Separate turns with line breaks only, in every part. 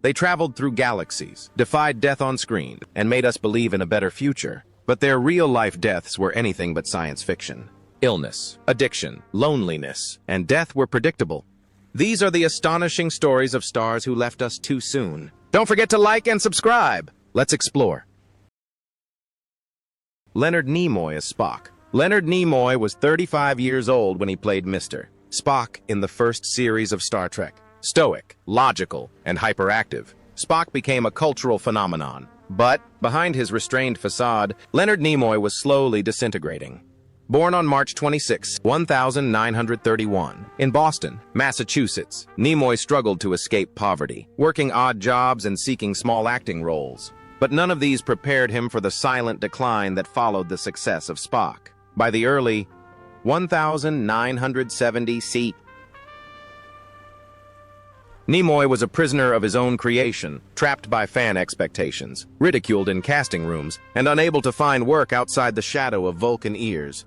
They traveled through galaxies, defied death on screen, and made us believe in a better future. But their real-life deaths were anything but science fiction. Illness, addiction, loneliness, and death were predictable. These are the astonishing stories of stars who left us too soon. Don't forget to like and subscribe. Let's explore. Leonard Nimoy as Spock. Leonard Nimoy was 35 years old when he played Mr. Spock in the first series of Star Trek. Stoic, logical, and hyperactive, Spock became a cultural phenomenon. But, behind his restrained facade, Leonard Nimoy was slowly disintegrating. Born on March 26, 1931, in Boston, Massachusetts, Nimoy struggled to escape poverty, working odd jobs and seeking small acting roles. But none of these prepared him for the silent decline that followed the success of Spock. By the early 1970 CE, Nimoy was a prisoner of his own creation, trapped by fan expectations, ridiculed in casting rooms, and unable to find work outside the shadow of Vulcan ears.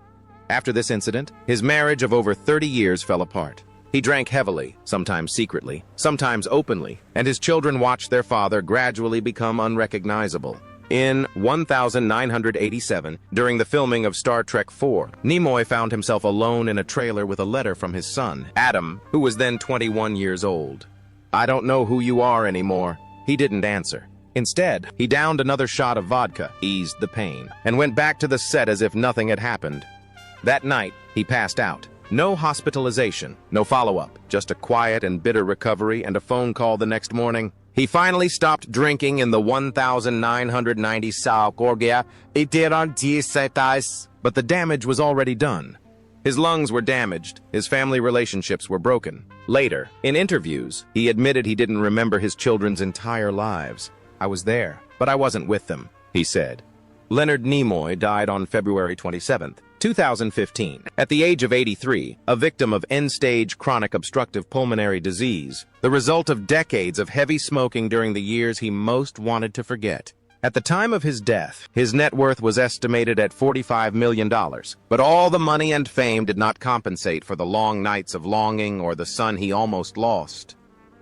After this incident, his marriage of over 30 years fell apart. He drank heavily, sometimes secretly, sometimes openly, and his children watched their father gradually become unrecognizable. In 1987, during the filming of Star Trek IV, Nimoy found himself alone in a trailer with a letter from his son, Adam, who was then 21 years old. "I don't know who you are anymore." He didn't answer. Instead, he downed another shot of vodka, eased the pain, and went back to the set as if nothing had happened. That night, he passed out. No hospitalization, no follow-up, just a quiet and bitter recovery and a phone call the next morning. He finally stopped drinking in the 1990 Salcorgia. But the damage was already done. His lungs were damaged, his family relationships were broken. Later, in interviews, he admitted he didn't remember his children's entire lives. "I was there, but I wasn't with them," he said. Leonard Nimoy died on February 27, 2015, at the age of 83, a victim of end-stage chronic obstructive pulmonary disease, the result of decades of heavy smoking during the years he most wanted to forget. At the time of his death, his net worth was estimated at $45 million, but all the money and fame did not compensate for the long nights of longing or the son he almost lost.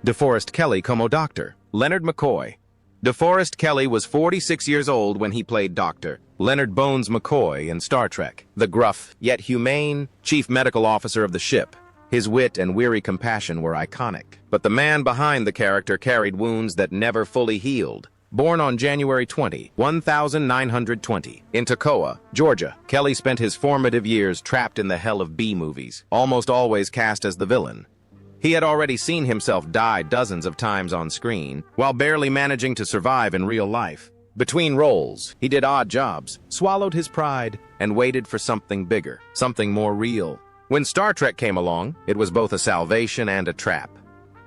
DeForest Kelley como Doctor. Leonard McCoy. DeForest Kelley was 46 years old when he played Dr. Leonard Bones McCoy in Star Trek, the gruff, yet humane, chief medical officer of the ship. His wit and weary compassion were iconic, but the man behind the character carried wounds that never fully healed. Born on January 20, 1920, in Toccoa, Georgia, Kelley spent his formative years trapped in the hell of B-movies, almost always cast as the villain. He had already seen himself die dozens of times on screen, while barely managing to survive in real life. Between roles, he did odd jobs, swallowed his pride, and waited for something bigger, something more real. When Star Trek came along, it was both a salvation and a trap.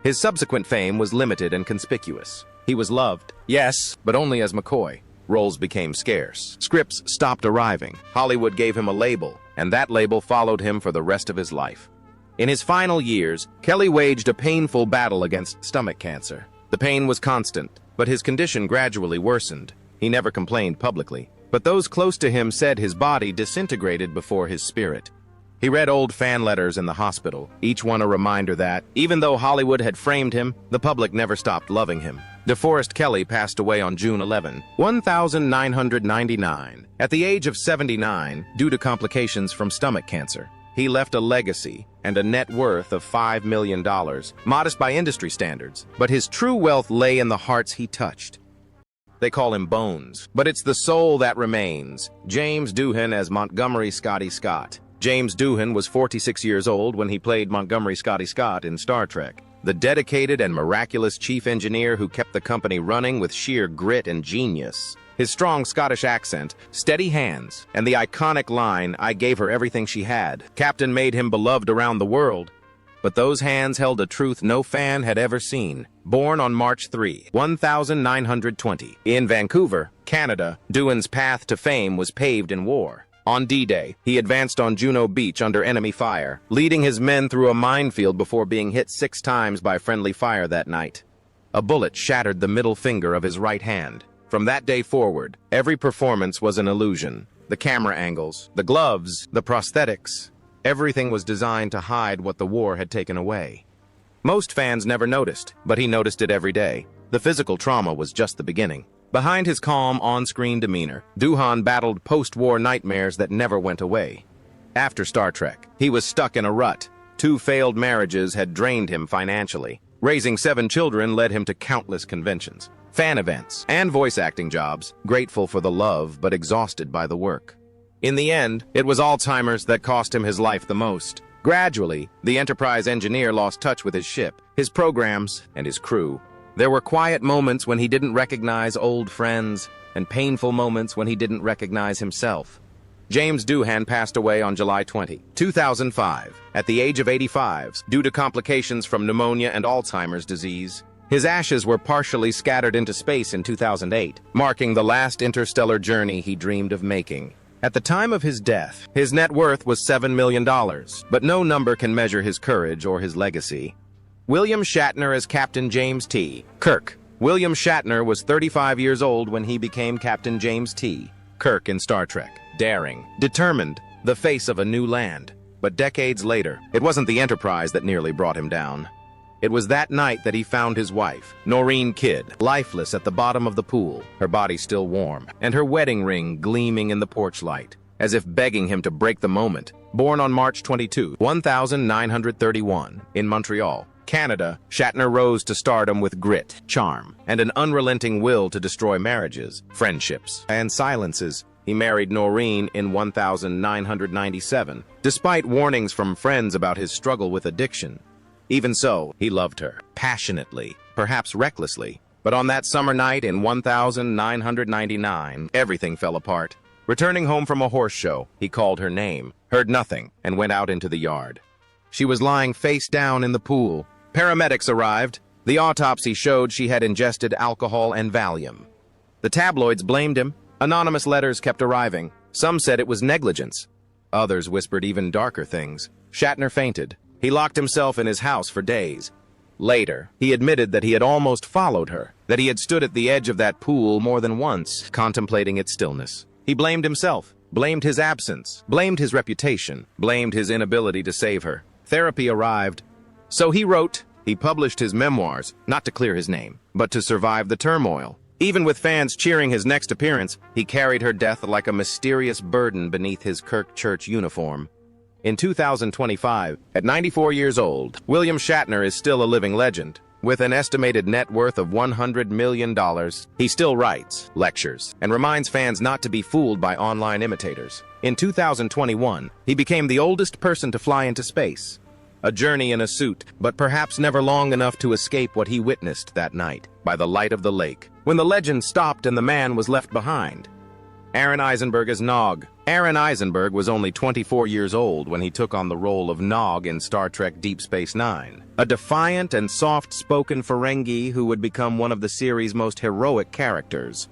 His subsequent fame was limited and conspicuous. He was loved, yes, but only as McCoy. Roles became scarce. Scripts stopped arriving. Hollywood gave him a label, and that label followed him for the rest of his life. In his final years, Kelley waged a painful battle against stomach cancer. The pain was constant, but his condition gradually worsened. He never complained publicly, but those close to him said his body disintegrated before his spirit. He read old fan letters in the hospital, each one a reminder that, even though Hollywood had framed him, the public never stopped loving him. DeForest Kelley passed away on June 11, 1999, at the age of 79 due to complications from stomach cancer. He left a legacy and a net worth of $5 million, modest by industry standards, but his true wealth lay in the hearts he touched. They call him Bones, but it's the soul that remains. James Doohan as Montgomery Scotty Scott. James Doohan was 46 years old when he played Montgomery Scotty Scott in Star Trek, the dedicated and miraculous chief engineer who kept the company running with sheer grit and genius. His strong Scottish accent, steady hands, and the iconic line, "I gave her everything she had," Captain made him beloved around the world. But those hands held a truth no fan had ever seen. Born on March 3, 1920, in Vancouver, Canada, Doohan's path to fame was paved in war. On D-Day, he advanced on Juno Beach under enemy fire, leading his men through a minefield before being hit 6 times by friendly fire that night. A bullet shattered the middle finger of his right hand. From that day forward, every performance was an illusion. The camera angles, the gloves, the prosthetics, everything was designed to hide what the war had taken away. Most fans never noticed, but he noticed it every day. The physical trauma was just the beginning. Behind his calm, on-screen demeanor, Doohan battled post-war nightmares that never went away. After Star Trek, he was stuck in a rut. 2 failed marriages had drained him financially. Raising 7 children led him to countless conventions, fan events, and voice acting jobs, grateful for the love but exhausted by the work. In the end, it was Alzheimer's that cost him his life the most. Gradually, the Enterprise engineer lost touch with his ship, his programs, and his crew. There were quiet moments when he didn't recognize old friends, and painful moments when he didn't recognize himself. James Doohan passed away on July 20, 2005, at the age of 85, due to complications from pneumonia and Alzheimer's disease. His ashes were partially scattered into space in 2008, marking the last interstellar journey he dreamed of making. At the time of his death, his net worth was $7 million, but no number can measure his courage or his legacy. William Shatner as Captain James T. Kirk. William Shatner was 35 years old when he became Captain James T. Kirk in Star Trek. Daring, determined, the face of a new land. But decades later, it wasn't the Enterprise that nearly brought him down. It was that night that he found his wife, Noreen Kidd, lifeless at the bottom of the pool, her body still warm, and her wedding ring gleaming in the porch light, as if begging him to break the moment. Born on March 22, 1931, in Montreal, Canada, Shatner rose to stardom with grit, charm, and an unrelenting will to destroy marriages, friendships, and silences. He married Noreen in 1997, despite warnings from friends about his struggle with addiction. Even so, he loved her, passionately, perhaps recklessly. But on that summer night in 1999, everything fell apart. Returning home from a horse show, he called her name, heard nothing, and went out into the yard. She was lying face down in the pool. Paramedics arrived. The autopsy showed she had ingested alcohol and Valium. The tabloids blamed him. Anonymous letters kept arriving. Some said it was negligence. Others whispered even darker things. Shatner fainted. He locked himself in his house for days. Later, he admitted that he had almost followed her, that he had stood at the edge of that pool more than once, contemplating its stillness. He blamed himself, blamed his absence, blamed his reputation, blamed his inability to save her. Therapy arrived. So he wrote. He published his memoirs, not to clear his name, but to survive the turmoil. Even with fans cheering his next appearance, he carried her death like a mysterious burden beneath his Kirk Church uniform. In 2025, at 94 years old, William Shatner is still a living legend. With an estimated net worth of $100 million, he still writes, lectures, and reminds fans not to be fooled by online imitators. In 2021, he became the oldest person to fly into space. A journey in a suit, but perhaps never long enough to escape what he witnessed that night, by the light of the lake, when the legend stopped and the man was left behind. Aaron Eisenberg as Nog. Aaron Eisenberg was only 24 years old when he took on the role of Nog in Star Trek Deep Space Nine, a defiant and soft-spoken Ferengi who would become one of the series' most heroic characters.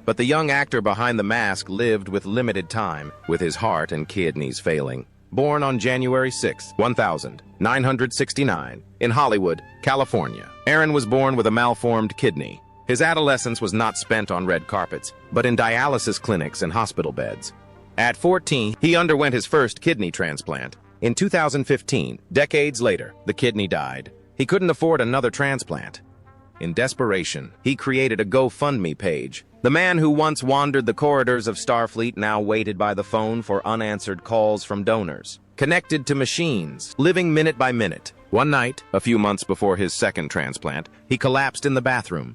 But the young actor behind the mask lived with limited time, with his heart and kidneys failing. Born on January 6, 1969, in Hollywood, California, Aaron was born with a malformed kidney. His adolescence was not spent on red carpets, but in dialysis clinics and hospital beds. At 14, he underwent his first kidney transplant. In 2015, decades later, the kidney died. He couldn't afford another transplant. In desperation, he created a GoFundMe page. The man who once wandered the corridors of Starfleet now waited by the phone for unanswered calls from donors. Connected to machines, living minute by minute. One night, a few months before his second transplant, he collapsed in the bathroom.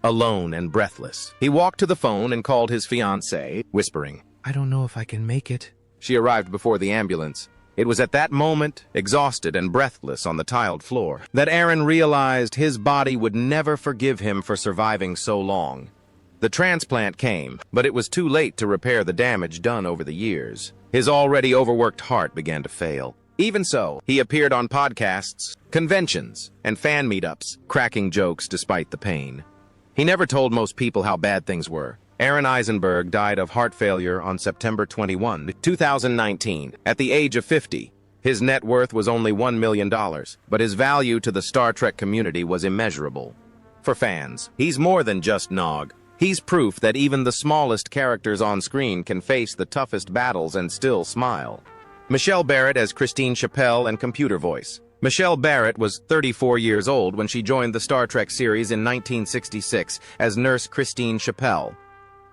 Alone and breathless, he walked to the phone and called his fiancée, whispering, "I don't know if I can make it." She arrived before the ambulance. It was at that moment, exhausted and breathless on the tiled floor, that Aaron realized his body would never forgive him for surviving so long. The transplant came, but it was too late to repair the damage done over the years. His already overworked heart began to fail. Even so, he appeared on podcasts, conventions, and fan meetups, cracking jokes despite the pain. He never told most people how bad things were. Aaron Eisenberg died of heart failure on September 21, 2019, at the age of 50. His net worth was only $1 million, but his value to the Star Trek community was immeasurable. For fans, he's more than just Nog. He's proof that even the smallest characters on screen can face the toughest battles and still smile. Michelle Barrett as Christine Chappell and Computer Voice. Michelle Barrett was 34 years old when she joined the Star Trek series in 1966 as Nurse Christine Chappell.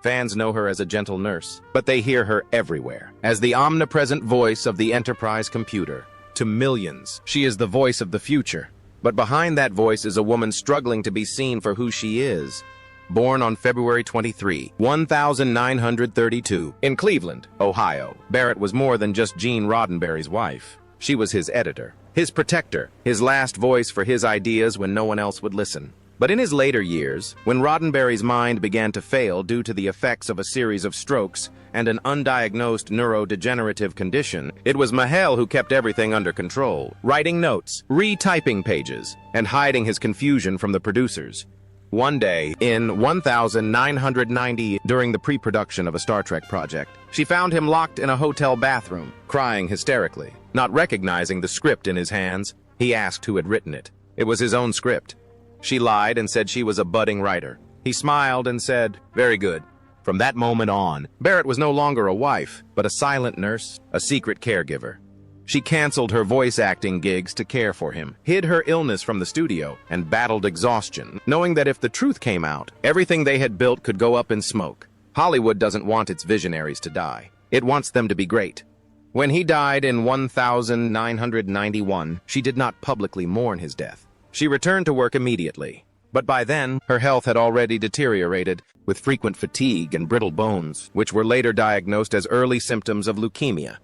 Fans know her as a gentle nurse, but they hear her everywhere, as the omnipresent voice of the Enterprise computer. To millions, she is the voice of the future. But behind that voice is a woman struggling to be seen for who she is. Born on February 23, 1932, in Cleveland, Ohio, Barrett was more than just Gene Roddenberry's wife. She was his editor, his protector, his last voice for his ideas when no one else would listen. But in his later years, when Roddenberry's mind began to fail due to the effects of a series of strokes and an undiagnosed neurodegenerative condition, it was Michelle who kept everything under control, writing notes, retyping pages, and hiding his confusion from the producers. One day, in 1990, during the pre-production of a Star Trek project, she found him locked in a hotel bathroom, crying hysterically. Not recognizing the script in his hands, he asked who had written it. It was his own script. She lied and said she was a budding writer. He smiled and said, "Very good." From that moment on, Barrett was no longer a wife, but a silent nurse, a secret caregiver. She canceled her voice acting gigs to care for him, hid her illness from the studio, and battled exhaustion, knowing that if the truth came out, everything they had built could go up in smoke. Hollywood doesn't want its visionaries to die. It wants them to be great. When he died in 1991, she did not publicly mourn his death. She returned to work immediately. But by then, her health had already deteriorated, with frequent fatigue and brittle bones, which were later diagnosed as early symptoms of leukemia.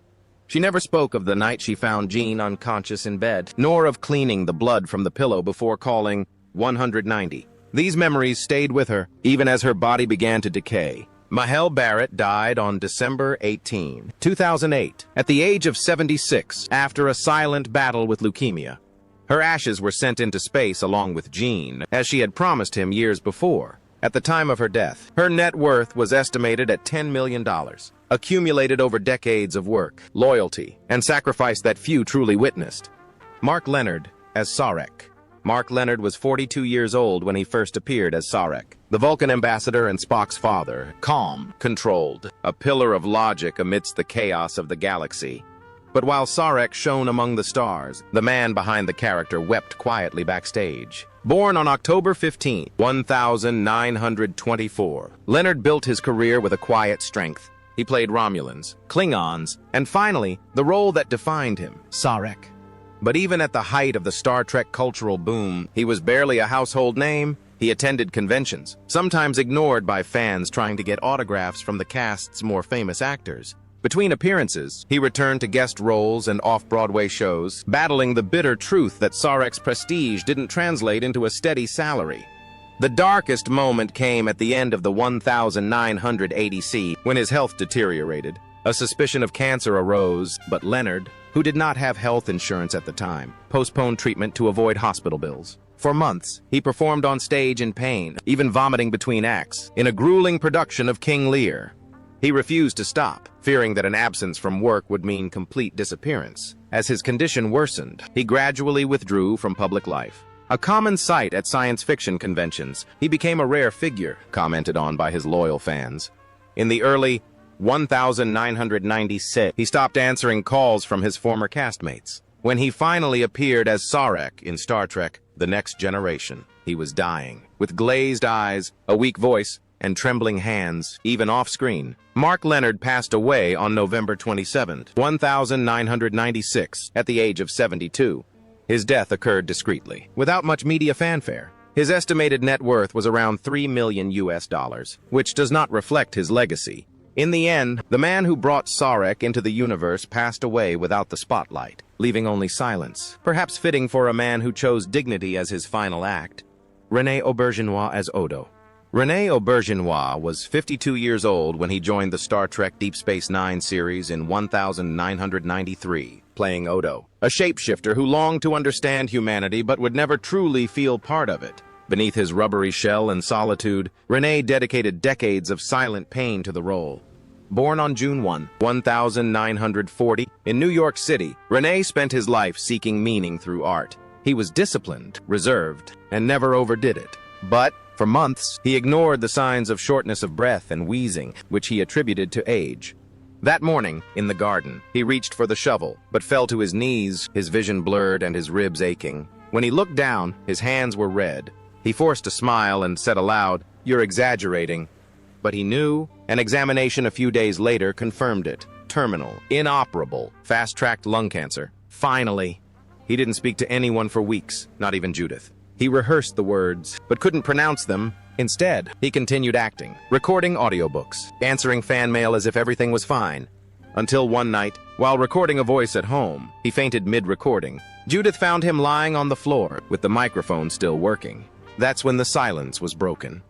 She never spoke of the night she found Gene unconscious in bed, nor of cleaning the blood from the pillow before calling 190. These memories stayed with her, even as her body began to decay. Michelle Barrett died on December 18, 2008, at the age of 76, after a silent battle with leukemia. Her ashes were sent into space along with Gene, as she had promised him years before. At the time of her death, her net worth was estimated at $10 million, accumulated over decades of work, loyalty, and sacrifice that few truly witnessed. Mark Lenard as Sarek. Mark Lenard was 42 years old when he first appeared as Sarek, the Vulcan ambassador and Spock's father, calm, controlled, a pillar of logic amidst the chaos of the galaxy. But while Sarek shone among the stars, the man behind the character wept quietly backstage. Born on October 15, 1924, Lenard built his career with a quiet strength. He played Romulans, Klingons, and finally, the role that defined him, Sarek. But even at the height of the Star Trek cultural boom, he was barely a household name. He attended conventions, sometimes ignored by fans trying to get autographs from the cast's more famous actors. Between appearances, he returned to guest roles and off-Broadway shows, battling the bitter truth that Sarek's prestige didn't translate into a steady salary. The darkest moment came at the end of the 1980 when his health deteriorated. A suspicion of cancer arose, but Lenard, who did not have health insurance at the time, postponed treatment to avoid hospital bills. For months, he performed on stage in pain, even vomiting between acts, in a grueling production of King Lear. He refused to stop, fearing that an absence from work would mean complete disappearance. As his condition worsened, he gradually withdrew from public life. A common sight at science fiction conventions, he became a rare figure, commented on by his loyal fans. In the early 1996, he stopped answering calls from his former castmates. When he finally appeared as Sarek in Star Trek: The Next Generation, he was dying, with glazed eyes, a weak voice, and trembling hands, even off-screen. Mark Lenard passed away on November 27, 1996, at the age of 72. His death occurred discreetly, without much media fanfare. His estimated net worth was around $3 million, which does not reflect his legacy. In the end, the man who brought Sarek into the universe passed away without the spotlight, leaving only silence, perhaps fitting for a man who chose dignity as his final act. René Auberjonois as Odo. René Auberjonois was 52 years old when he joined the Star Trek Deep Space Nine series in 1993, playing Odo, a shapeshifter who longed to understand humanity but would never truly feel part of it. Beneath his rubbery shell and solitude, René dedicated decades of silent pain to the role. Born on June 1, 1940, in New York City, René spent his life seeking meaning through art. He was disciplined, reserved, and never overdid it. But for months, he ignored the signs of shortness of breath and wheezing, which he attributed to age. That morning, in the garden, he reached for the shovel, but fell to his knees, his vision blurred and his ribs aching. When he looked down, his hands were red. He forced a smile and said aloud, "You're exaggerating." But he knew. An examination a few days later confirmed it. Terminal, inoperable, fast-tracked lung cancer. Finally. He didn't speak to anyone for weeks, not even Judith. He rehearsed the words, but couldn't pronounce them. Instead, he continued acting, recording audiobooks, answering fan mail as if everything was fine. Until one night, while recording a voice at home, he fainted mid-recording. Judith found him lying on the floor, with the microphone still working. That's when the silence was broken.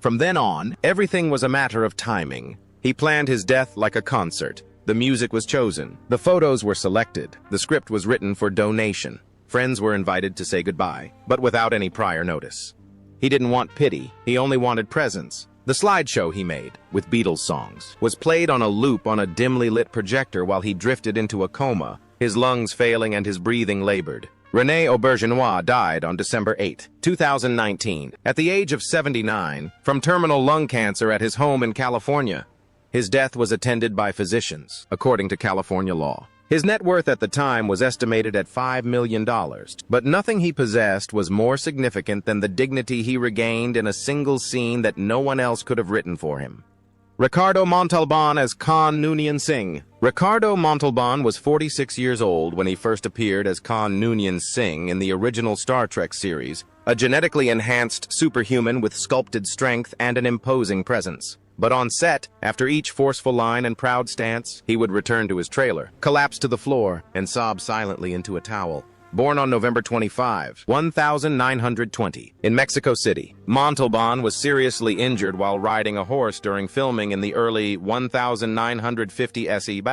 From then on, everything was a matter of timing. He planned his death like a concert. The music was chosen. The photos were selected. The script was written for donation. Friends were invited to say goodbye, but without any prior notice. He didn't want pity. He only wanted presence. The slideshow he made, with Beatles songs, was played on a loop on a dimly lit projector while he drifted into a coma, his lungs failing and his breathing labored. René Aubergenois died on December 8, 2019, at the age of 79, from terminal lung cancer at his home in California. His death was attended by physicians, according to California law. His net worth at the time was estimated at $5 million, but nothing he possessed was more significant than the dignity he regained in a single scene that no one else could have written for him. Ricardo Montalban as Khan Noonien Singh. Ricardo Montalban was 46 years old when he first appeared as Khan Noonien Singh in the original Star Trek series, a genetically enhanced superhuman with sculpted strength and an imposing presence. But on set, after each forceful line and proud stance, he would return to his trailer, collapse to the floor, and sob silently into a towel. Born on November 25, 1920, in Mexico City, Montalban was seriously injured while riding a horse during filming in the early 1950 SE.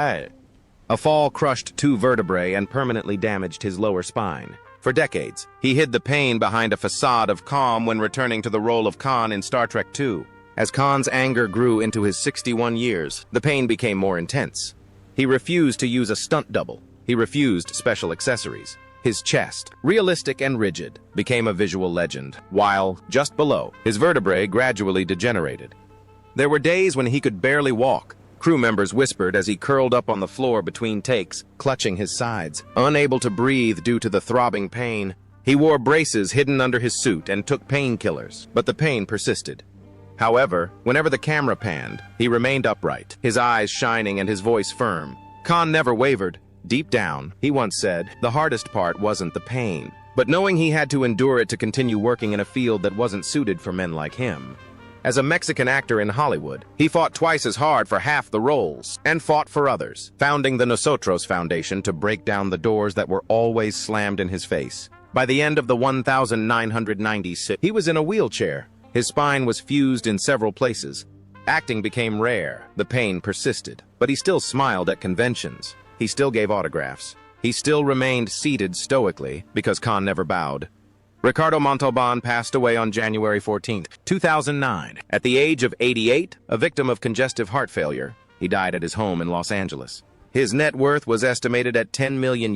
A fall crushed 2 vertebrae and permanently damaged his lower spine. For decades, he hid the pain behind a facade of calm when returning to the role of Khan in Star Trek II. As Khan's anger grew into his 61 years, the pain became more intense. He refused to use a stunt double. He refused special accessories. His chest, realistic and rigid, became a visual legend, while, just below, his vertebrae gradually degenerated. There were days when he could barely walk. Crew members whispered as he curled up on the floor between takes, clutching his sides, unable to breathe due to the throbbing pain. He wore braces hidden under his suit and took painkillers, but the pain persisted. However, whenever the camera panned, he remained upright, his eyes shining and his voice firm. Khan never wavered. Deep down, he once said, the hardest part wasn't the pain, but knowing he had to endure it to continue working in a field that wasn't suited for men like him. As a Mexican actor in Hollywood, he fought twice as hard for half the roles, and fought for others, founding the Nosotros Foundation to break down the doors that were always slammed in his face. By the end of the 1996, he was in a wheelchair. His spine was fused in several places. Acting became rare. The pain persisted, but he still smiled at conventions. He still gave autographs. He still remained seated stoically because Khan never bowed. Ricardo Montalban passed away on January 14, 2009, at the age of 88, a victim of congestive heart failure. He died at his home in Los Angeles. His net worth was estimated at $10 million,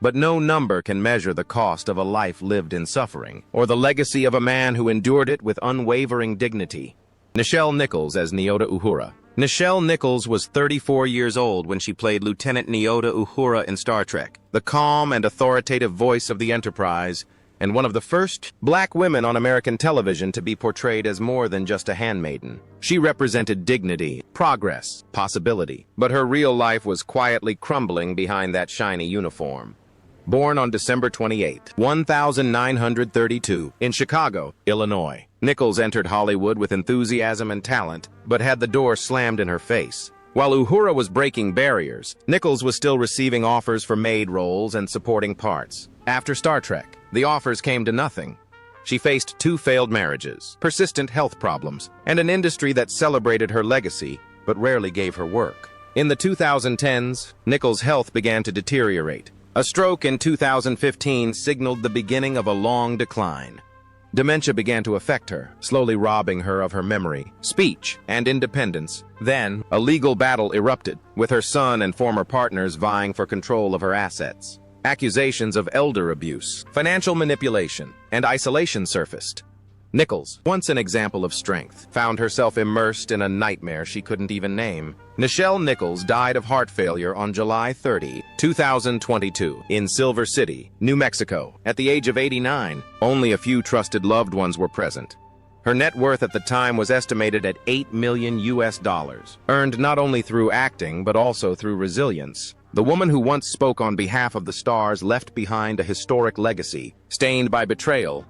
but no number can measure the cost of a life lived in suffering, or the legacy of a man who endured it with unwavering dignity. Nichelle Nichols as Nyota Uhura. Nichelle Nichols was 34 years old when she played Lieutenant Nyota Uhura in Star Trek, the calm and authoritative voice of the Enterprise, and one of the first black women on American television to be portrayed as more than just a handmaiden. She represented dignity, progress, possibility, but her real life was quietly crumbling behind that shiny uniform. Born on December 28, 1932, in Chicago, Illinois, Nichols entered Hollywood with enthusiasm and talent, but had the door slammed in her face. While Uhura was breaking barriers, Nichols was still receiving offers for maid roles and supporting parts. After Star Trek, the offers came to nothing. She faced 2 failed marriages, persistent health problems, and an industry that celebrated her legacy, but rarely gave her work. In the 2010s, Nichols' health began to deteriorate. A stroke in 2015 signaled the beginning of a long decline. Dementia began to affect her, slowly robbing her of her memory, speech, and independence. Then, a legal battle erupted, with her son and former partners vying for control of her assets. Accusations of elder abuse, financial manipulation, and isolation surfaced. Nichols, once an example of strength, found herself immersed in a nightmare she couldn't even name. Nichelle Nichols died of heart failure on July 30, 2022, in Silver City, New Mexico, at the age of 89. Only a few trusted loved ones were present. Her net worth at the time was estimated at $8 million, earned not only through acting but also through resilience. The woman who once spoke on behalf of the stars left behind a historic legacy, stained by betrayal,